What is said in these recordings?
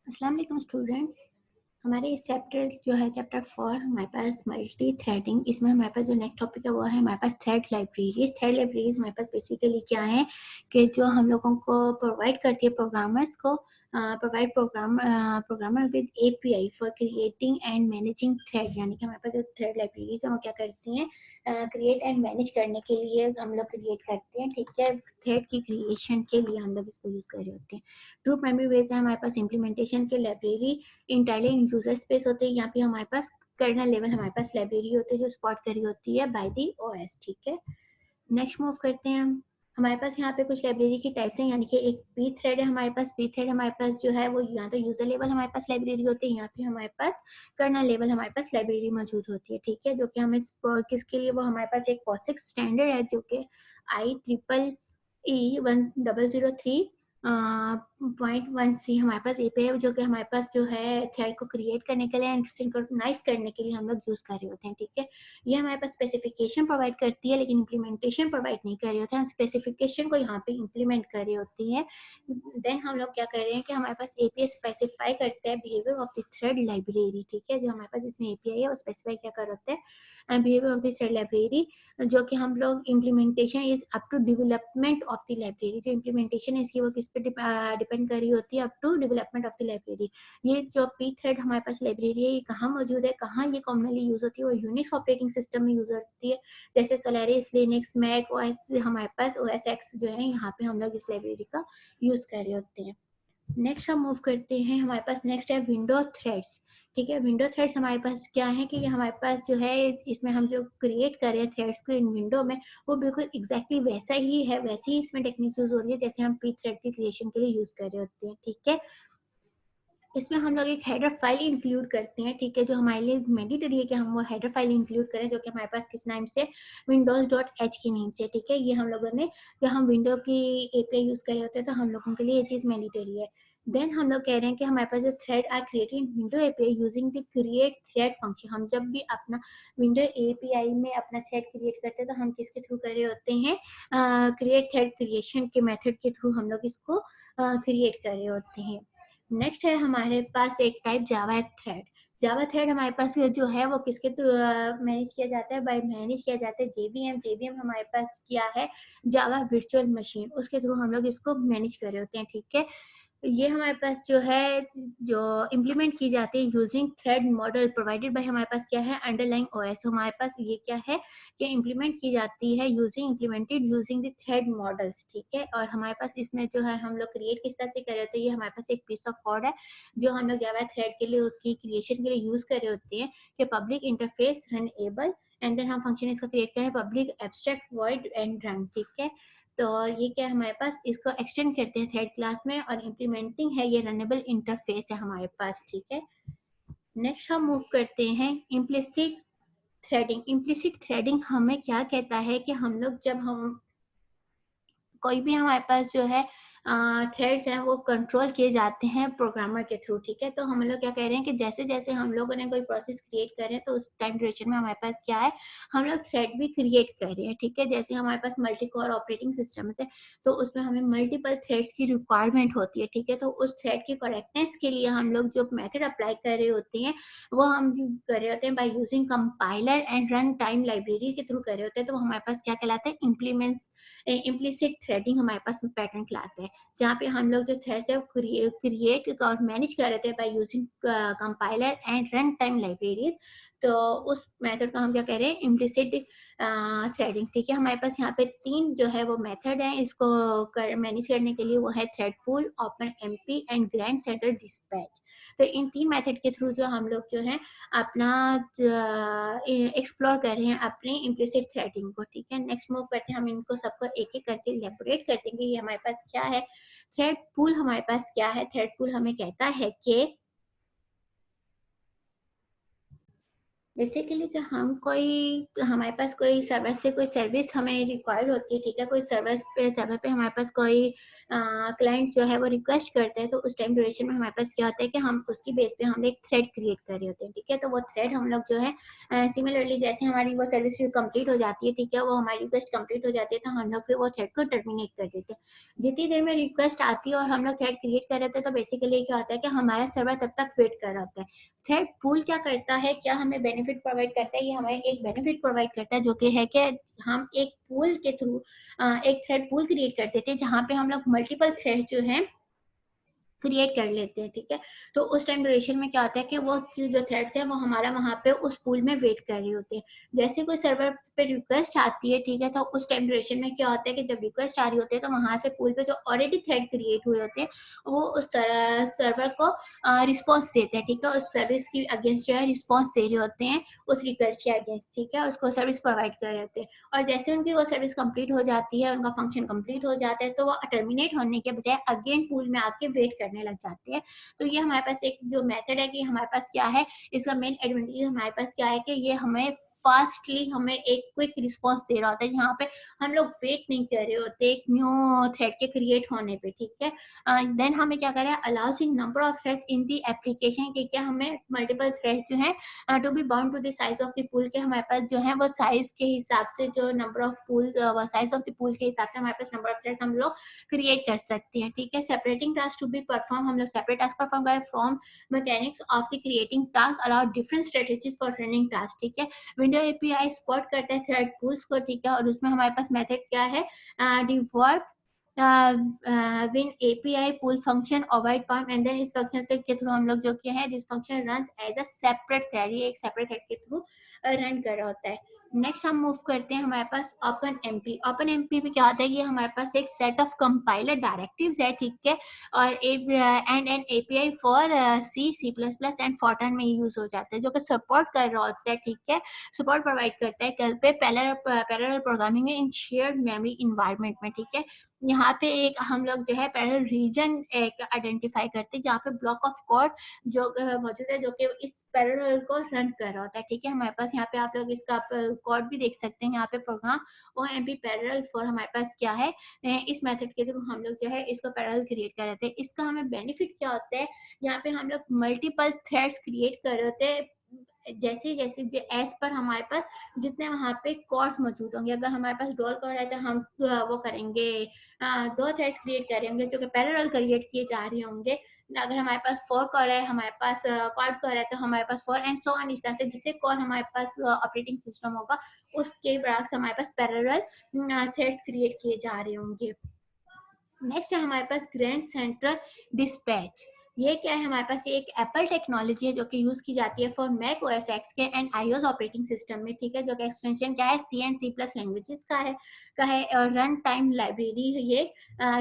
अस्सलाम वालेकुम स्टूडेंट्स। हमारे इस चैप्टर जो है चैप्टर 4 हमारे पास मल्टी थ्रेडिंग। इसमें हमारे पास जो नेक्स्ट टॉपिक है वो है हमारे पास थ्रेड लाइब्रेरीज। थ्रेड लाइब्रेरीज हमारे पास बेसिकली क्या है कि जो हम लोगों को प्रोवाइड करती है प्रोग्रामर्स को provide programmer with API for creating and managing thread. यानी कि हमारे पास जो थ्रेड लाइब्रेरीज है वो क्या करती हैं, क्रिएट एंड मैनेज करने के लिए हम लोग क्रिएट करते हैं। ठीक है, थ्रेड की क्रिएशन के लिए हम लोग इसको यूज कर रहे होते हैं। टू प्राइमरी वेज है हमारे पास इम्प्लीमेंटेशन के लाइब्रेरी इंटायरली इन यूजर स्पेस होते हैं। यहाँ पे हमारे पास कर्नल लेवल हमारे पास लाइब्रेरी होती है जो सपोर्ट करी होती है बाय दी ओएस। ठीक है, नेक्स्ट मूव करते हैं हम। हमारे पास यहाँ पे कुछ लाइब्रेरी की टाइप्स हैं, यानी कि एक पी थ्रेड है हमारे पास। पी थ्रेड हमारे पास जो है वो यहाँ तो यूजर लेवल हमारे पास लाइब्रेरी होती है, यहाँ पे हमारे पास कर्नल लेवल हमारे पास लाइब्रेरी मौजूद होती है। ठीक है, जो कि हमें किसके लिए, वो हमारे पास एक पॉसिक्स स्टैंडर्ड है जो कि IEEE 1003 .1c हमारे पास एपीआई है, जो कि हमारे पास जो है थ्रेड को क्रिएट करने के लिए एंड सिंक्रोनाइज करने के लिए हम लोग यूज कर रहे होते हैं। ठीक है, ये हमारे पास स्पेसिफिकेशन प्रोवाइड करती है लेकिन इम्प्लीमेंटेशन प्रोवाइड नहीं कर रहे होते हैं। हम स्पेसिफिकेशन को यहाँ पे इम्प्लीमेंट कर रहे होती है। देन हम लोग क्या कर रहे हैं कि हमारे पास एपीआई स्पेसिफाई करते हैं behaviour of the thread library. ठीक है, जो हमारे पास इसमें एपीआई है वो स्पेसिफाई क्या कर होते हैं, behaviour of the thread library, जो कि हम लोग implementation is up to development of the library. जो इम्प्लीमेंटेशन है इसकी वो किस पे डिपेंड कर रही होती है, up to development of the library. ये जो पी थ्रेड हमारे पास लाइब्रेरी है ये कहाँ मौजूद है, कहाँ ये कॉमनली यूज होती है, वो यूनिक्स ऑपरेटिंग सिस्टम में यूज होती है, जैसे सोलारिस, लिनक्स, मैक ओएस। हमारे पास ओएस एक्स जो है यहाँ पे हम लोग इस लाइब्रेरी का यूज कर रहे होते हैं। नेक्स्ट हम मूव करते हैं, हमारे पास नेक्स्ट है विंडो थ्रेड्स। ठीक है, विंडो थ्रेड्स हमारे पास क्या है कि हमारे पास जो है इसमें हम जो क्रिएट कर रहे हैं थ्रेड्स को इन विंडो में, वो बिल्कुल एग्जैक्टली वैसा ही है, वैसे ही इसमें टेक्निक यूज हो रही है जैसे हम पी थ्रेड की क्रिएशन के लिए यूज कर रहे होते हैं। ठीक है, इसमें हम लोग एक हेडर फाइल इंक्लूड करते हैं। ठीक है, जो हमारे लिए मैंडेटरी है कि हम वो हेडर फाइल इंक्लूड करें, जो कि हमारे पास किस नाम से, windows.h की नेम से। ठीक है, ये हम लोगों ने जब हम विंडो की एपीआई यूज कर रहे होते हैं तो हम लोगों के लिए ये चीज मैंडेटरी है। देन हम लोग कह रहे हैं कि हमारे पास जो thread are created window API using the create thread function. हम जब भी अपना विंडो एपीआई में अपना थ्रेड क्रिएट करते हैं तो हम किसके थ्रू कर रहे होते हैं, क्रिएट थ्रेड क्रिएशन के मेथड के थ्रू हम लोग इसको क्रिएट कर रहे होते हैं। नेक्स्ट है हमारे पास एक टाइप जावा थ्रेड। जावा थ्रेड हमारे पास जो है वो किसके थ्रू मैनेज किया जाता है, बाय मैनेज किया जाता है जेवीएम। जेवीएम हमारे पास क्या है, जावा वर्चुअल मशीन, उसके थ्रू हम लोग इसको मैनेज कर रहे होते हैं। ठीक है, ये हमारे पास जो है जो इम्प्लीमेंट की जाती है using thread model provided by, हमारे पास क्या है अंडरलाइंग ओएस। हमारे पास ये क्या है कि इम्प्लीमेंट की जाती है using implemented using the thread models. ठीक है, और हमारे पास इसमें जो है हम लोग क्रिएट किस तरह से कर रहे होते हैं, ये हमारे पास एक पीस ऑफ कोड है जो हम लोग जावा थ्रेड के लिए उसकी क्रिएशन के लिए यूज कर रहे होते हैं कि public interface runnable, and then हम फंक्शन इसका क्रिएट करें public abstract void and run. ठीक है, तो ये क्या है हमारे पास, इसको एक्सटेंड करते हैं थ्रेड क्लास में, और इम्प्लीमेंटिंग है ये रनेबल इंटरफेस है हमारे पास। ठीक है, नेक्स्ट हम मूव करते हैं इम्प्लिसिट थ्रेडिंग। इम्प्लिसिट थ्रेडिंग हमें क्या कहता है कि हम लोग जब हम कोई भी हमारे पास जो है थ्रेड्स हैं वो कंट्रोल किए जाते हैं प्रोग्रामर के थ्रू। ठीक है, तो हम लोग क्या कह रहे हैं कि जैसे जैसे हम लोगों ने कोई प्रोसेस क्रिएट कर रहे हैं तो उस टाइम ड्यूरेशन में हमारे पास क्या है, हम लोग थ्रेड भी क्रिएट कर रहे हैं। ठीक है, जैसे हमारे पास मल्टी कोर ऑपरेटिंग सिस्टम है तो उसमें हमें मल्टीपल थ्रेड्स की रिक्वायरमेंट होती है। ठीक है, तो उस थ्रेड की करेक्टनेस के लिए हम लोग जो मेथड अप्लाई कर रहे होते हैं वो हम कर रहे होते हैं by using compiler and run time library के थ्रू कर रहे होते हैं। तो हमारे पास क्या कहलाता है, इम्प्लिसिट थ्रेडिंग हमारे पास पैटर्न कहलाता है, जहाँ पे हम लोग जो थ्रेड्स है क्रिएट और मैनेज कर रहे थे by using compiler and run time libraries. तो उस मेथड को हम क्या कह रहे हैं, इम्प्लिसिट थ्रेडिंग। ठीक है, हमारे पास यहाँ पे तीन जो है वो मेथड है इसको मैनेज करने के लिए, वो है thread pool, open MP and grand centre dispatch. तो इन तीन मेथड के थ्रू जो हम लोग जो है अपना एक्सप्लोर कर रहे हैं अपने इम्प्लिसिट थ्रेडिंग को। ठीक है, नेक्स्ट मूव करते हैं, हम इनको सबको एक एक करके इलेबोरेट कर देंगे। ये हमारे पास क्या है, थ्रेड पूल हमारे पास क्या है। थ्रेड पूल हमें कहता है कि बेसिकली जब हम हमारे पास कोई सर्वर से कोई सर्विस हमें रिक्वायर्ड होती है, ठीक है, कोई सर्वर पे हमारे पास कोई क्लाइंट जो है वो रिक्वेस्ट करता है, तो उस टाइम ड्यूरेशन में हमारे पास क्या होता है कि हम उसकी बेस पे हम एक थ्रेड क्रिएट कर रहे होते हैं, ठीक है। तो वो थ्रेड हम लोग जो है सिमिलरली जैसे हमारी वो सर्विस कंप्लीट हो जाती है, ठीक है, वो हमारी रिक्वेस्ट कंप्लीट हो जाती है, तो हम लोग फिर वो थ्रेड को टर्मिनेट कर देते हैं। जितनी देर में रिक्वेस्ट आती है और हम लोग थ्रेड क्रिएट कर रहे होते हैं, तो बेसिकली क्या होता है कि हमारा सर्वर तब तक वेट कर रहा होता है। थ्रेड पूल क्या करता है, क्या हमें बेनिफिट प्रोवाइड करता है, ये हमें एक बेनिफिट प्रोवाइड करता है, जो कि है कि हम एक पूल के थ्रू एक थ्रेड पूल क्रिएट कर देते हैं, जहाँ पे हम लोग मल्टीपल थ्रेड जो है क्रिएट कर लेते हैं, ठीक है। तो उस टाइम ड्यूरेशन में क्या होता है कि वो जो थ्रेड्स है वो हमारा वहाँ पे उस पूल में वेट कर रहे होते हैं। जैसे कोई सर्वर पे रिक्वेस्ट आती है, ठीक है, तो उस टाइम ड्यूरेशन में क्या होता है कि जब रिक्वेस्ट आ रही होती है, तो वहाँ से पूल पे जो ऑलरेडी थ्रेड क्रिएट हुए होते हैं, वो उस सर्वर को रिस्पॉन्स देते हैं, ठीक है, उस सर्विस की अगेंस्ट जो है रिस्पॉन्स दे रहे होते हैं, उस रिक्वेस्ट के अगेंस्ट, ठीक है, उसको सर्विस प्रोवाइड कर रहे होते हैं। और जैसे उनकी वो सर्विस कंप्लीट हो जाती है, उनका फंक्शन कंप्लीट हो जाता है, तो वो टर्मिनेट होने के बजाय अगेन पूल में आके वेट करने लग जाते हैं। तो ये हमारे पास एक जो मेथड है कि हमारे पास क्या है, इसका मेन एडवांटेज हमारे पास क्या है कि ये हमें फास्टली हमें एक क्विक रिस्पॉन्स दे रहा होता है, यहाँ पे हम लोग वेट नहीं कर रहे होते एक न्यू थ्रेड के क्रिएट होने पे, ठीक है। देन हमें क्या करें, allows in number of threads in the application, कि क्या हमें मल्टीपल थ्रेड जो है to be bound to the size of the pool, के हमारे पास जो है वो साइज के हिसाब से जो number of pool size of the pool के हिसाब से हमारे पास नंबर ऑफ थ्रेड्स हम लोग क्रिएट कर सकते हैं, ठीक है। Separating task to be perform, हम लोग सेपरेट टास्क परफॉर्म करें from mechanics of the creating task, allow different strategies for running task, ठीक है। विंडो एपीआई स्पॉट करता है थ्रेड पूल्स को, ठीक है, और उसमें हमारे पास मेथड क्या है, devolve win API pool function a void point, and then इस फंक्शन से के थ्रू हम लोग जो किया है, this function run as a separate thread, ये एक सेपरेट थ्रेड के थ्रू रन कर रहा होता है। नेक्स्ट हम मूव करते हैं हमारे पास ओपन एमपी। ओपन एमपी में क्या होता है, ये हमारे पास एक सेट ऑफ कंपाइलर डायरेक्टिव्स है, ठीक है, और and an API for C, C plus plus and Fortran में यूज हो जाता है, जो कि सपोर्ट कर रहा होता है, ठीक है, सपोर्ट प्रोवाइड करता है कल पे parallel programming in shared memory environment में, ठीक है। यहाँ पे एक हम लोग जो है पैरेलल रीजन एक आइडेंटिफाई करते हैं, जहाँ पे ब्लॉक ऑफ कोड जो मौजूद है, जो कि इस पैरेलल को रन कर रहा होता है, ठीक है। हमारे पास यहाँ पे आप लोग इसका कोड भी देख सकते हैं, यहाँ पे program O M P parallel for हमारे पास क्या है, इस मेथड के थ्रू हम लोग जो है इसको पैरेलल क्रिएट कर रहे थे। इसका हमें बेनिफिट क्या होता है, यहाँ पे हम लोग मल्टीपल थ्रेड्स क्रिएट कर रहे होते हैं, जैसे जैसे एज पर हमारे पास जितने वहाँ पे कॉर्ड्स मौजूद होंगे। अगर हमारे पास डुअल कॉर्ड है तो हम वो करेंगे, दो थ्रेड्स क्रिएट करेंगे जो कि पैरेलल क्रिएट किए जा रहे होंगे। अगर हमारे पास 4 कोर है, हमारे पास क्वाड कोर है, तो हमारे पास 4 एंड सो ऑन, इस तरह से जितने कोर हमारे पास ऑपरेटिंग सिस्टम होगा उसके बरक्स हमारे पास पैरेलल थ्रेड्स क्रिएट किए जा रहे होंगे। नेक्स्ट है हमारे पास ग्रैंड सेंट्रल डिस्पैच। ये क्या है, हमारे पास ये एक एप्पल टेक्नोलॉजी है जो कि यूज की जाती है फॉर मैक ओएस एक्स के एंड आईओएस ऑपरेटिंग सिस्टम में, ठीक है, जो कि एक्सटेंशन क्या है, सी एंड सी प्लस लैंग्वेजेस का है और रन टाइम लाइब्रेरी ये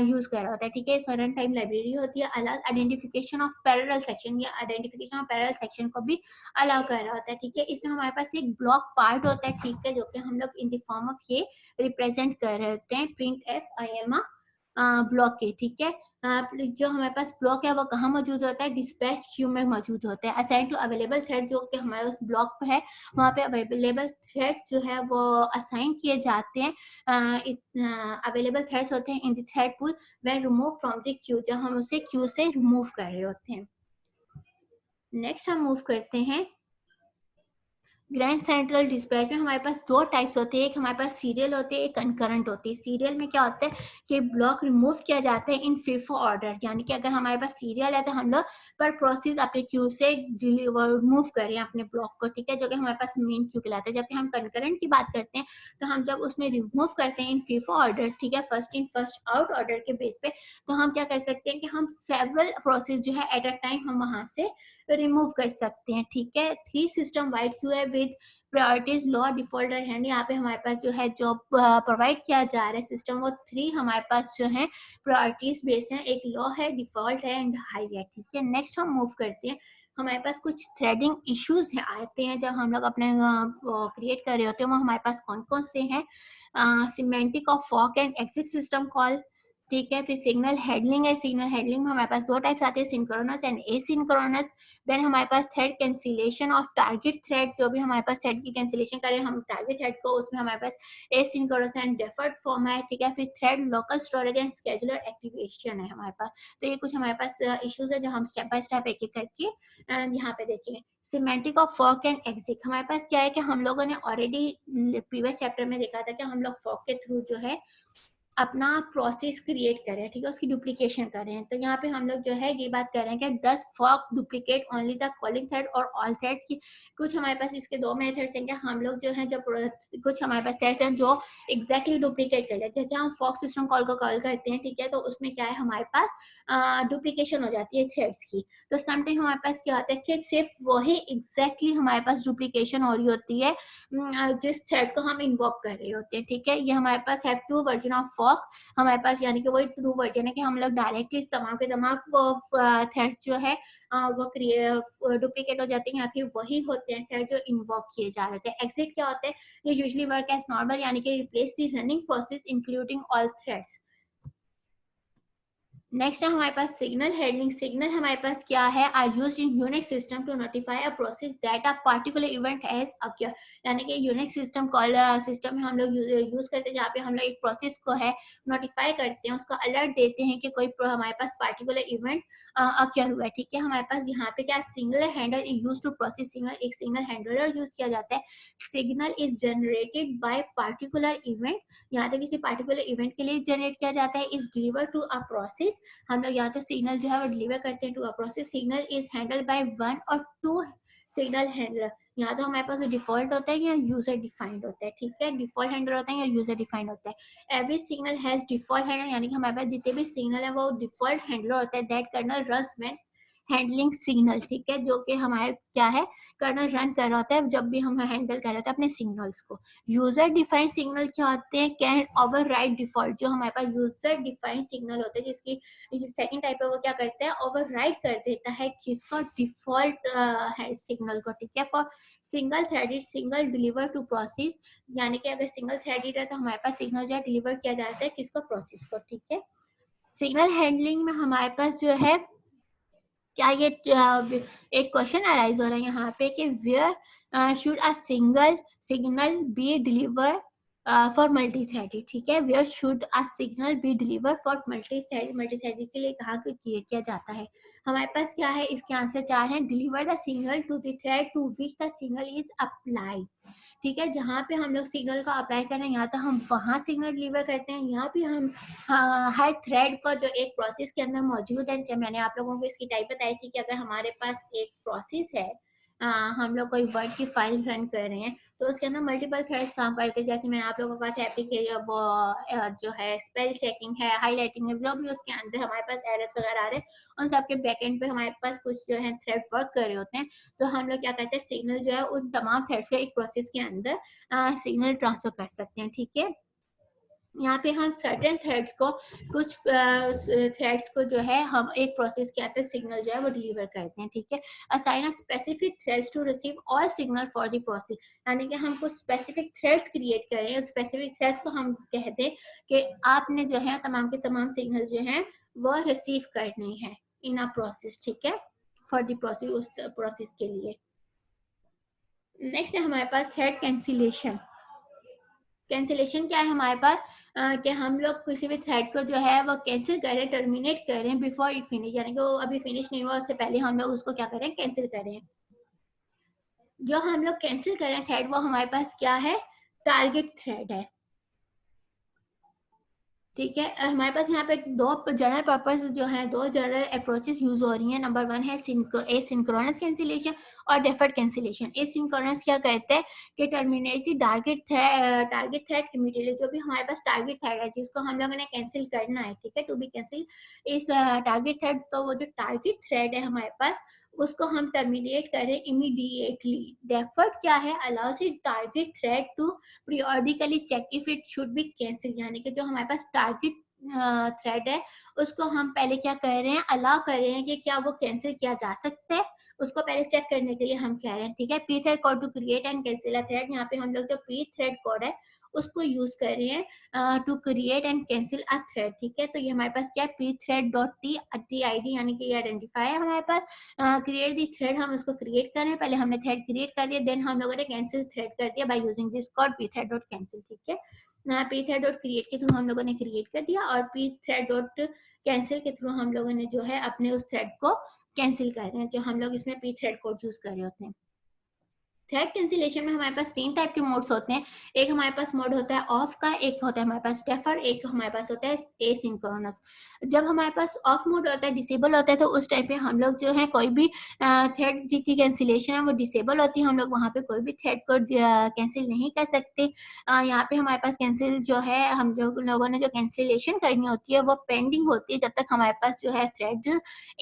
यूज कर रहा होता है, ठीक है। इसमें रन टाइम लाइब्रेरी होती है, अलग आइडेंटिफिकेशन ऑफ पैरेलल सेक्शन या आइडेंटिफिकेशन ऑफ पैरेलल सेक्शन को भी अलाउ कर रहा होता है, ठीक है। इसमें हमारे पास एक ब्लॉक पार्ट होता है, ठीक है, जो कि हम लोग इन द फॉर्म ऑफ ये रिप्रेजेंट कर रहे होते हैं print F I am block के, ठीक है। जो हमारे पास ब्लॉक है वो कहाँ मौजूद होता है, डिस्पैच क्यू में मौजूद होता है। असाइन टू अवेलेबल थ्रेड, जो कि हमारे उस ब्लॉक पे है, वहाँ पे अवेलेबल थ्रेड्स जो है वो असाइन किए जाते हैं। अवेलेबल थ्रेड्स होते हैं in the thread pool when remove from the Q, जब हम उसे क्यू से रिमूव कर रहे होते हैं। नेक्स्ट हम मूव करते हैं ग्रैंड सेंट्रल डिस्पैच में। हमारे पास दो टाइप्स होते हैं, एक हमारे पास सीरियल होते हैं, एक कंकरेंट होती है। सीरियल में क्या होता है कि ब्लॉक रिमूव किया जाता है इन फीफो ऑर्डर, यानी कि अगर हमारे पास सीरियल है तो हम लोग पर प्रोसेस अपने क्यू से रिमूव करें अपने ब्लॉक को, ठीक है, जो कि हमारे पास मेन क्यू कहलाता है। जबकि हम कंकरेंट की बात करते हैं तो हम जब उसमें रिमूव करते हैं इन फीफो ऑर्डर, ठीक है, first in first out order के बेस पे, तो हम क्या कर सकते हैं कि हम सेवरल प्रोसेस जो है एट अ टाइम हम वहां से रिमूव कर सकते हैं, ठीक है। 3 सिस्टम वाइड क्यू है with priorities law default hand. यहाँ पे हमारे पास जो है जो प्रोवाइड किया जा रहा है सिस्टम, वो 3 हमारे पास जो है प्रायोरिटीज बेस है, एक लॉ है, डिफॉल्ट है एंड हाई है, ठीक है। नेक्स्ट हम मूव करते हैं, हमारे पास कुछ थ्रेडिंग इश्यूज आते हैं जब हम लोग अपने क्रिएट कर रहे होते हैं, वो हमारे पास कौन कौन से हैं। Semantic of fork and exit system call, ठीक है। फिर सिग्नल हैंडलिंग है, सिग्नल हैंडलिंग में हमारे पास दो टाइप्स आते हैं, सिंक्रोनस एंड एसिंक्रोनस। देन हमारे पास thread cancellation of target thread, जो भी हमारे पास थ्रेड की कैंसिलेशन करें हम टारगेट थ्रेड को, उसमें हमारे पास एसिंक्रोनस एंड डेफर्ड फॉर्म है, ठीक है। फिर thread local storage and scheduler activation है हमारे पास। तो ये कुछ हमारे पास इश्यूज है जो हम स्टेप बाय स्टेप एक एक करके यहाँ पे देखेंगे। Semantic of fork and exit, हमारे पास क्या है कि हम लोगों ने ऑलरेडी प्रीवियस चैप्टर में देखा था कि हम लोग फॉर्क के थ्रू जो है अपना प्रोसेस क्रिएट करें, ठीक है, उसकी डुप्लीकेशन करें। तो यहाँ पे हम लोग जो है ये बात कर रहे हैं कि does fork duplicate only the calling thread और ऑल थ्रेड्स की। कुछ हमारे पास इसके दो मेथड्स हैं कि हम लोग जो है जब कुछ हमारे पास थ्रेड्स हैं जो एग्जैक्टली डुप्लीकेट कर लेते हैं, जैसे हम फॉर्क सिस्टम कॉल को कॉल करते हैं, ठीक है, तो उसमें क्या है हमारे पास डुप्लीकेशन हो जाती है थ्रेड्स की। तो समटाइम हमारे पास क्या होता है कि सिर्फ वही एग्जैक्टली हमारे पास डुप्लीकेशन हो रही होती है जिस थ्रेड को हम इन्वोक कर रहे होते हैं, ठीक है। ये हमारे पास है टू वर्जन ऑफ फॉर्क हमारे पास, यानी कि वही ट्रू वर्जन है कि हम लोग डायरेक्टली तमाम के तमाम थ्रेड जो है वो डुप्लीकेट हो जाते हैं, या फिर वही होते हैं थ्रेड जो इन्वोक किए जा रहे थे। एग्जिट क्या होते हैं, ये यूजुअली वर्क एज नॉर्मल, यानी कि replace the running process including all threads. Next है हमारे पास सिग्नल हैंडलिंग। सिग्नल हमारे पास क्या है, are used in Unix system to notify a process that a particular event has occur, यानी कि यूनिक्स सिस्टम कॉल सिस्टम में हम लोग यूज करते हैं जहाँ पे हम लोग एक प्रोसेस को है नोटिफाई करते हैं, उसको अलर्ट देते हैं कि कोई हमारे पास पर्टिकुलर इवेंट अक्योर हुआ है, ठीक है। हमारे पास यहाँ पे क्या signal handle use to process signal, एक सिग्नल हैंडलर यूज किया जाता है। Signal is generated by particular event, यहाँ पे किसी पर्टिकुलर इवेंट के लिए जनरेट किया जाता है, is deliver to a process, हम लोग यहाँ तो सिग्नल जो है वो डिलीवर करते हैं to a process. Signal is handled by one और टू सिग्नल हैंडलर, यहाँ तो हमारे पास डिफॉल्ट होता है या यूजर डिफाइंड होता है, ठीक है, डिफॉल्ट हैंडलर होता है या यूजर डिफाइंड होता है। Every signal has default handler, यानी कि हमारे पास जितने भी सिग्नल है वो डिफॉल्ट हैंडलर होता है, that kernel runs when handling signal, ठीक है, जो कि हमारे क्या है कर्नल रन कर रहा होता है जब भी हम हैंडल कर रहे होते हैं अपने सिग्नल्स को। यूजर डिफाइंड सिग्नल क्या होते हैं, कैन ओवरराइड डिफॉल्ट, जो हमारे पास यूजर डिफाइंड सिग्नल होते हैं जिसकी सेकंड टाइप है वो क्या करता है, ओवरराइड कर देता है किसको, डिफॉल्ट सिग्नल को, ठीक है। For single threaded signal deliver to process, यानी कि अगर सिंगल थ्रेडेड है तो हमारे पास सिग्नल जो है डिलीवर किया जाता है किसको, प्रोसेस को, ठीक है। सिग्नल हैंडलिंग में हमारे पास जो है क्या ये एक क्वेश्चन अराइज हो रहा है यहाँ पे कि where should a single signal be deliver for multi threaded, ठीक है, where should a signal be deliver for multi threaded के लिए कहाँ को क्रिएट किया जाता है। हमारे पास क्या है, इसके आंसर चार हैं। Deliver the signal to the thread to which the signal is applied, ठीक है, जहाँ पे हम लोग सिग्नल का अप्लाई कर रहे हैं यहाँ तो हम वहाँ सिग्नल डिलीवर करते हैं, यहाँ पे हम हर थ्रेड का जो एक प्रोसेस के अंदर मौजूद है, जब मैंने आप लोगों को इसकी टाइप बताई थी कि अगर हमारे पास एक प्रोसेस है, हम लोग कोई वर्ड की फाइल रन कर रहे हैं तो उसके अंदर मल्टीपल थ्रेड्स काम करते हैं, जैसे मैंने आप लोगों को कहा था वो जो है स्पेल चेकिंग है, हाईलाइटिंग है, जो भी उसके अंदर हमारे पास एरर्स वगैरह आ रहे हैं उन सबके बैकएंड पे हमारे पास कुछ जो है थ्रेड वर्क कर रहे होते हैं। तो हम लोग क्या करते हैं, सिग्नल जो है उन तमाम थ्रेड्स के एक प्रोसेस के अंदर सिग्नल ट्रांसफर कर सकते हैं, ठीक है। यहाँ पे हम सर्टेन थ्रेड्स को कुछ थ्रेड्स को जो है हम एक प्रोसेस के अंदर सिग्नल जो है वो डिलीवर करते हैं, ठीक है। Assign a specific threads to receive all signal for the process, यानी कि हम कुछ स्पेसिफिक थ्रेड्स क्रिएट करें, स्पेसिफिक थ्रेड्स को हम कहते हैं कि आपने जो है तमाम के तमाम सिग्नल जो है वो रिसीव करने हैं इन अ प्रोसेस, ठीक है, फॉर द प्रोसेस, उस प्रोसेस के लिए। नेक्स्ट है हमारे पास थ्रेड कैंसिलेशन। कैंसिलेशन क्या है हमारे पास, कि हम लोग किसी भी थ्रेड को जो है वो कैंसिल करें, टर्मिनेट करें बिफोर इट फिनिश, यानी कि वो अभी फिनिश नहीं हुआ उससे पहले हम लोग उसको क्या करें, कैंसिल करें। जो हम लोग कैंसिल करें थ्रेड वो हमारे पास क्या है, टारगेट थ्रेड है, ठीक है। हमारे पास यहाँ पे दो जनरल पर्पस जो है, दो जनरल अप्रोचेस यूज हो रही हैं। नंबर वन है एसिंक्रोनस कैंसिलेशन और डेफर्ड कैंसिलेशन। एसिंक्रोनस क्या कहते हैं कि terminate the target thread immediately, जो भी हमारे पास टारगेट थ्रेड है जिसको हम लोगों ने कैंसिल करना है, ठीक है, टू बी कैंसिल इस टारगेट थ्रेड, तो वो जो टारगेट थ्रेड है हमारे पास उसको हम टर्मिनेट करें इमीडिएटली। डेफर्ड क्या है, allows the target thread to periodically check if it should be cancelled, यानी कि जो हमारे पास टारगेट थ्रेड है उसको हम पहले क्या कर रहे हैं, अलाउ कर रहे हैं कि क्या वो कैंसिल किया जा सकता है, उसको पहले चेक करने के लिए हम कह रहे हैं, ठीक है। P thread code to create and cancel a thread, यहाँ पे हम लोग जो पी थ्रेड कोड है उसको यूज कर रहे हैं to create and cancel a thread, ठीक है। तो ये हमारे पास क्या है, P thread dot T ID, यानी कि ये आइडेंटिफाई है हमारे पास। क्रिएट दी थ्रेड, हम उसको क्रिएट कर रहे हैं, पहले हमने थ्रेड क्रिएट कर दिया, देन हम लोगों ने कैंसिल थ्रेड कर दिया by using this code P thread dot cancel, ठीक है। पी थ्रेड डॉट क्रिएट के थ्रू हम लोगों ने क्रिएट कर दिया, और पी थ्रेड डॉट कैंसिल के थ्रू हम लोगों ने जो है अपने उस थ्रेड को कैंसिल कर रहे हैं, जो हम लोग इसमें पी थ्रेड कोड यूज कर रहे होते हैं। थ्रेड कैंसिलेशन में हमारे पास 3 टाइप के मोड्स होते हैं। एक हमारे पास मोड होता है ऑफ का, एक होता है हमारे पास डेफर, एक हमारे पास होता है एसिंक्रोनस। जब हमारे पास ऑफ मोड होता है, डिसेबल होता है, तो उस टाइम पे हम लोग जो है कोई भी थ्रेड की कैंसिलेशन है वो डिसेबल होती है, हम लोग वहाँ पे कोई भी थ्रेड को कैंसिल नहीं कर सकते। यहाँ पे हमारे पास कैंसिल जो है, हम जो लोगों ने जो कैंसिलेशन करनी होती है वो पेंडिंग होती है जब तक हमारे पास जो है थ्रेड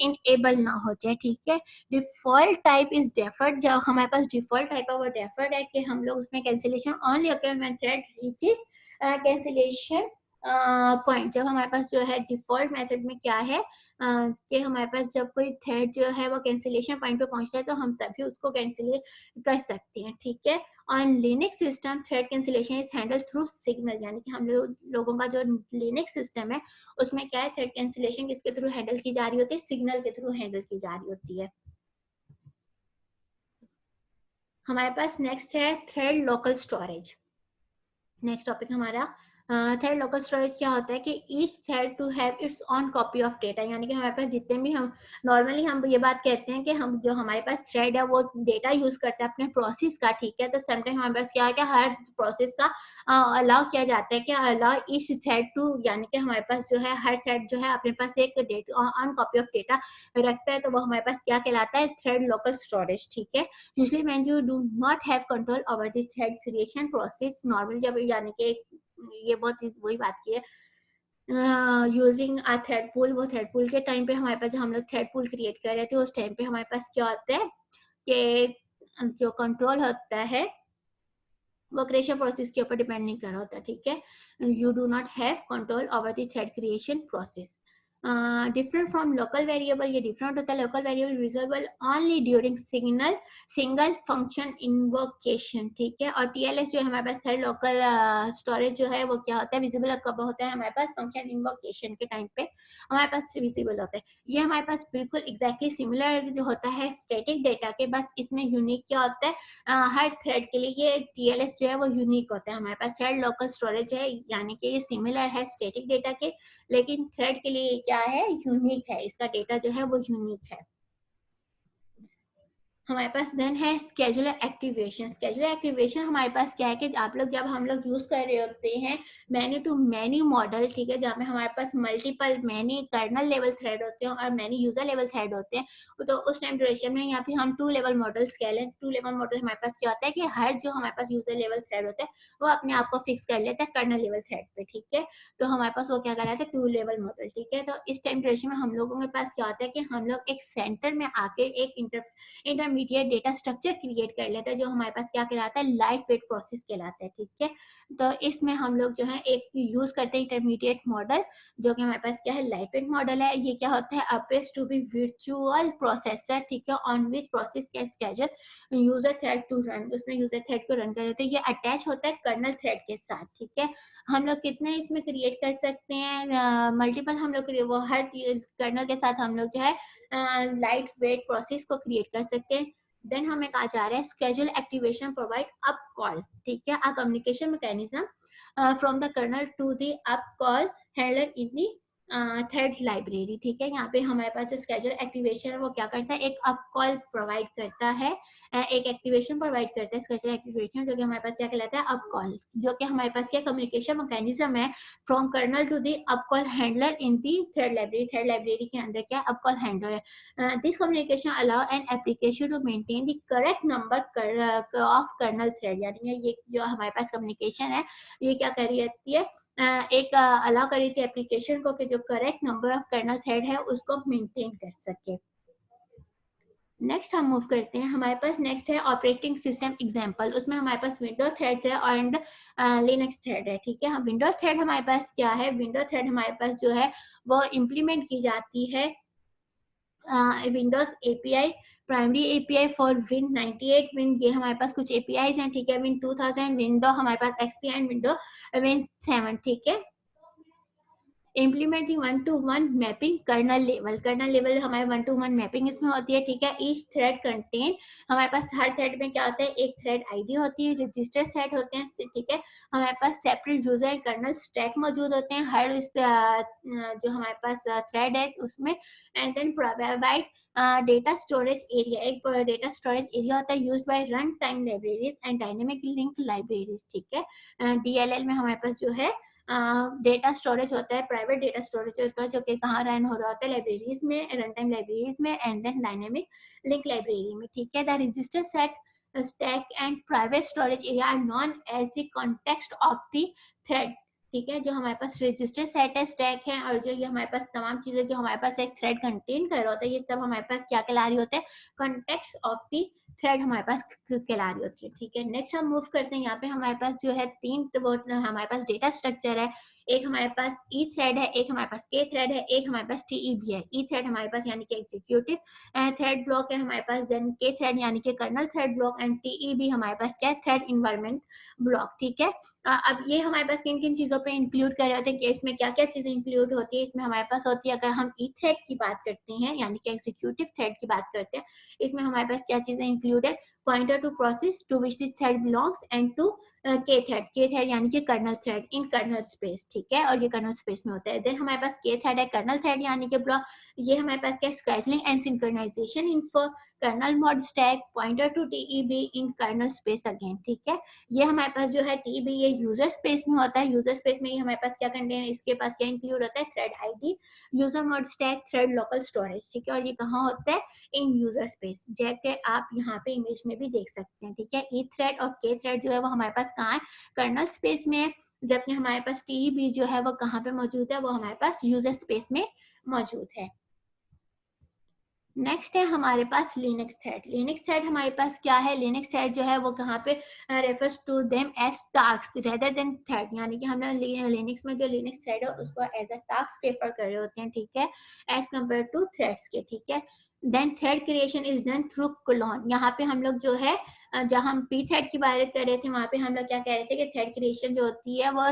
इनेबल ना हो जाए, ठीक है। डिफॉल्ट टाइप इज डेफर्ड, जब हमारे पास डिफॉल्ट टाइप है वो डेफर्ड है कि हम लोग उसमें cancellation only okay when thread reaches cancellation point. जब हमारे पास जो है डिफॉल्ट मेथड में क्या है कि हमारे पास जब कोई थ्रेड जो है वो कैंसिलेशन पॉइंट पे पहुंचता है तो हम तभी उसको कैंसिल कर सकते हैं, ठीक है। On Linux system thread cancellation is handle through signal, यानी कि हम लोगों का जो लिनक्स सिस्टम है उसमें क्या है, थ्रेड कैंसिलेशन किसके थ्रू हैंडल की जा रही होती है, सिग्नल के थ्रू हैंडल की जा रही होती है। हमारे पास नेक्स्ट है thread local storage. Next topic हमारा थ्रेड लोकल स्टोरेज क्या होता है कि each thread to have its own copy of data, यानी कि हमारे पास जितने भी हम नॉर्मली हम ये बात कहते हैं कि हम जो हमारे पास थ्रेड है वो डेटा यूज करता है अपने प्रोसेस का, ठीक है। तो समटाइम हमारे पास क्या है कि हर प्रोसेस का अलाउ किया जाता है कि अलाउ ईच थ्रेड टू, यानी कि हमारे पास जो है हर थ्रेड जो है अपने पास एक data on copy of data रखता है, तो वो हमारे पास क्या कहलाता है, थ्रेड लोकल स्टोरेज, ठीक है। Usually when you do not have control over the thread creation process, normally जब, यानी कि ये बहुत वही बात की है यूजिंग अ थ्रेड पूल, वो थ्रेड पूल के टाइम पे हमारे पास जब हम लोग थ्रेड पूल क्रिएट कर रहे थे उस टाइम पे हमारे पास क्या होता है कि जो कंट्रोल होता है वो क्रिएशन प्रोसेस के ऊपर डिपेंड नहीं कर रहा होता, ठीक है। You do not have control over the thread creation process. Different from local variable, ये डिफरेंट होता है, local variable visible only during single function invocation, ठीक है। और टीएलएस जो है हमारे पास थ्रेड लोकल स्टोरेज जो है वो क्या होता है, विजिबल कब होता है, हमारे पास फंक्शन इन्वोकेशन के टाइम पे हमारे पास विजिबल होता है। ये हमारे पास बिल्कुल एग्जैक्टली सिमिलर जो होता है स्टैटिक डेटा के, बस इसमें यूनिक क्या होता है, हर थ्रेड के लिए ये टीएलएस जो है वो यूनिक होता है। हमारे पास थ्रेड लोकल स्टोरेज है, यानी कि ये सिमिलर है स्टैटिक डेटा के, लेकिन थ्रेड के लिए क्या है, यूनिक है, इसका डेटा जो है वो यूनिक है। हमारे पास देन है स्केजुलर एक्टिवेशन। स्केजुलर एक्टिवेशन हमारे पास क्या है कि आप लोग जब हम लोग यूज कर रहे होते हैं मैनी टू मैनी मॉडल, ठीक है, जहाँ पे हमारे पास multiple many kernel level thread होते हैं और मैनी यूजर लेवल थ्रेड होते हैं, तो उस टाइम ड्यूरेशन में यहाँ पे हम 2 लेवल मॉडल स्केल है। 2 लेवल मॉडल हमारे पास क्या होता है कि हर जो हमारे पास यूजर लेवल थ्रेड होता है वो अपने आप को फिक्स कर लेता है कर्नल लेवल थ्रेड पे, ठीक है। तो हमारे पास वो क्या कहलाता है, 2 लेवल मॉडल, ठीक है। तो इस टाइम ड्यूरेशन में हम लोगों के पास क्या होता है कि हम लोग एक सेंटर में आके एक इंटरमीडिएट डेटा स्ट्रक्चर क्रिएट कर लेते हैं, जो हमारे पास क्या कहलाता है, लाइट वेट प्रोसेस कहलाता है, ठीक है। तो इसमें हम लोग जो है एक यूज करते हैं इंटरमीडिएट मॉडल, जो कि हमारे पास क्या है, लाइट वेट मॉडल है। ये क्या होता है, appears to be virtual processor, ठीक है, on which process can schedule user thread to run, उसमें यूजर थ्रेड को रन कर रहे थे। ये अटैच होता है कर्नल थ्रेड के साथ, ठीक है। हम लोग कितने इसमें क्रिएट कर सकते हैं, मल्टीपल हम लोग वो हर कर्नल के साथ हम लोग जो है लाइट वेट प्रोसेस को क्रिएट कर सकते हैं। देन हमें कहा जा रहा है schedule activation provide up call, ठीक है, a communication mechanism from the kernel to the up call handler in the thread library, ठीक है। यहाँ पे हमारे पास जो स्केड्यूल एक्टिवेशन है वो क्या करता है, एक अप कॉल प्रोवाइड करता है, एक एक्टिवेशन प्रोवाइड करता है स्केड्यूल एक्टिवेशन, जो कि हमारे पास क्या कहलाता है, अप कॉल, जो कि हमारे पास क्या कम्युनिकेशन मैकेनिज्म है from kernel to the up call handler in the thread library. Thread library के अंदर क्या अप कॉल हैंडलर है। This communication allow an application to maintain the correct number of kernel thread, यानी ये जो हमारे पास communication है ये क्या कर रही है, एक अलाउ करी थी एप्लीकेशन को कि जो correct number of kernel thread है उसको मेंटेन कर सके। नेक्स्ट हम मूव करते हैं, हमारे पास नेक्स्ट है ऑपरेटिंग सिस्टम एग्जांपल। उसमें हमारे पास विंडो थ्रेड्स है और लिनक्स थ्रेड है, ठीक है। विंडोज थ्रेड हमारे पास क्या है, विंडो थ्रेड हमारे पास जो है वो इम्प्लीमेंट की जाती है Windows API, primary API for win 98, win, ये हमारे पास कुछ एपीआईज हैं, ठीक है। विन 2000, विंडो हमारे पास एक्सपी एंड विंडो विन 7, ठीक है। Implementing 1-to-1 mapping kernel level, kernel level हमारे 1-to-1 मैपिंग इसमें होती है, ठीक है। ईच थ्रेड कंटेन, हमारे पास हर थ्रेड में क्या होता है, एक थ्रेड आईडी होती है, रजिस्टर सेट होते हैं, ठीक है। हमारे पास separate user and kernel stack मौजूद होते हैं हर जो हमारे पास थ्रेड है उसमें। And then provide data storage area, एक डेटा स्टोरेज एरिया होता है used by run time libraries and dynamic link libraries, ठीक है। डीएलएल में हमारे पास जो है डेटा स्टोरेज होता है, प्राइवेट डेटा स्टोरेज होता है जो कि कहाँ रन हो रहा होता है, लाइब्रेरीज में, रन टाइम लाइब्रेरीज में and then dynamic link library में, ठीक है। The register set, stack and private storage area are known as the context of the thread, ठीक है। जो हमारे पास रजिस्टर सेट है, स्टैक है और जो ये हमारे पास तमाम चीजें जो हमारे पास एक थ्रेड कंटेन कर रहा होता है, ये सब हमारे पास क्या कहला रही होते हैं, कॉन्टेक्स्ट ऑफ द थ्रेड हमारे पास कहला रही होती है, ठीक है। नेक्स्ट हम मूव करते हैं, यहाँ पे हमारे पास जो है तीन हमारे पास डेटा स्ट्रक्चर है। एक हमारे पास ई थ्रेड है, एक हमारे पास के थ्रेड है, एक हमारे पास टीईबी है। ई थ्रेड हमारे पास यानी कि एग्जीक्यूटिव थ्रेड ब्लॉक है हमारे पास, देन के थ्रेड यानी कि कर्नल थ्रेड ब्लॉक एंड टीईबी हमारे पास क्या है, थ्रेड इन्वायरमेंट ब्लॉक, ठीक है। अब ये हमारे पास किन किन चीजों पे इंक्लूड कर रहे होते हैं कि इसमें क्या क्या चीजें इंक्लूड होती है, इसमें हमारे पास होती है, अगर हम ई थ्रेड की बात करते हैं यानी कि एग्जीक्यूटिव थ्रेड की बात करते हैं, इसमें हमारे पास क्या चीजें इंक्लूड है, pointer to process to which this thread belongs and to K thread यानी कि kernel thread in kernel space, ठीक है। और ये कर्नल स्पेस में होता है। देन हमारे पास के थ्रेड है, कर्नल थ्रेड यानी कि ब्लॉक, ये हमारे पास क्या, scheduling and synchronization info kernel mode stack pointer to TEB in kernel space again, ठीक है। ये हमारे पास जो है टीईबी ये यूजर स्पेस में होता है, यूजर स्पेस में ही हमारे पास क्या कंटेन है, इसके पास क्या इंक्लूड होता है, thread ID, user mode stack, thread local storage, ठीक है। और ये कहाँ होता है, इन यूजर स्पेस, जैसे आप यहाँ पे इमेज में भी देख सकते हैं, ठीक है। ई थ्रेड और के थ्रेड जो है वो हमारे पास कहाँ है, कर्नल स्पेस में, जबकि हमारे पास टीईबी जो है वो कहाँ पे मौजूद है, वो हमारे पास यूजर स्पेस में मौजूद है। नेक्स्ट है हमारे पास लिनक्स थ्रेड। लिनक्स थ्रेड हमारे पास क्या है, लिनक्स थ्रेड जो है वो कहाँ पे refers to them as task rather than thread, यानी कि हम लोग लिनक्स में जो लिनक्स थ्रेड है उसको एज अ टास्क रेफर कर रहे होते हैं, ठीक है, एज कम्पेयर टू थ्रेड्स के, ठीक है। Then thread creation is done through clone, यहाँ पे हम लोग जो है जब हम पी थ्रेड की बात कर रहे थे वहां पे हम लोग क्या कह रहे थे कि थ्रेड क्रिएशन जो होती है वो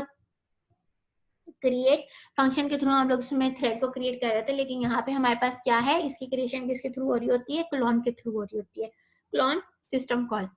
क्रिएट फंक्शन के थ्रू हम लोग उसमें थ्रेड को क्रिएट कर रहे थे, लेकिन यहाँ पे हमारे पास क्या है, इसकी क्रिएशन किसके थ्रू हो रही होती है, क्लोन के थ्रू हो रही होती है, clone system call.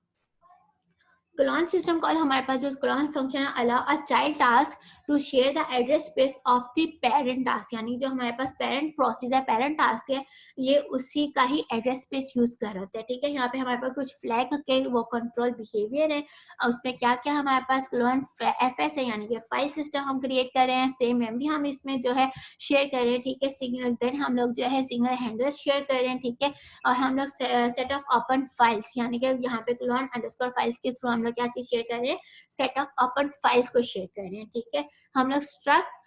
Clone system call हमारे पास जो क्लोन फंक्शन है, allow a child task to share the address space of the parent task, यानी जो हमारे पास पेरेंट प्रोसेस है, पेरेंट टास्क है, ये उसी का ही एड्रेस स्पेस यूज कर रहे हैं, ठीक है। यहाँ पे हमारे पास कुछ फ्लैग के वो कंट्रोल बिहेवियर है और उसमें क्या क्या हमारे पास क्लोन एफएस है, यानी कि फाइल सिस्टम हम क्रिएट कर रहे हैं, सेम मेमोरी हम इसमें जो है शेयर कर रहे हैं, ठीक है। सिग्नल देन हम लोग जो है सिग्नल हैंडल्स शेयर कर रहे हैं, ठीक है। और हम लोग सेट ऑफ ओपन फाइल्स, यानी कि यहाँ पे क्लोन अंडरस्कोर फाइल्स के थ्रू हम लोग क्या चीज शेयर कर रहे हैं, सेट ऑफ ओपन फाइल्स को शेयर कर रहे हैं, ठीक है। हम लोग struct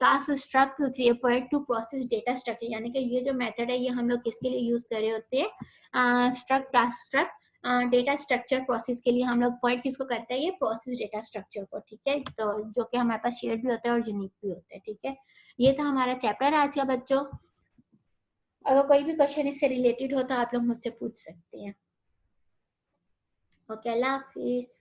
task struct create to process data structure, यानी कि ये जो मेथड है ये हम लोग किसके लिए यूज कर रहे होते हैं, struct task struct data structure process के लिए हम लोग पॉइंट किसको करते हैं, ये प्रोसेस डेटा स्ट्रक्चर को, ठीक है। तो जो कि हमारे पास शेयर भी होता है और यूनिक भी होता है, ठीक है। ये था हमारा चैप्टर आज का बच्चों। अगर कोई भी क्वेश्चन इससे रिलेटेड हो तो आप लोग मुझसे पूछ सकते हैं। ओके, अल्लाह हाफिज।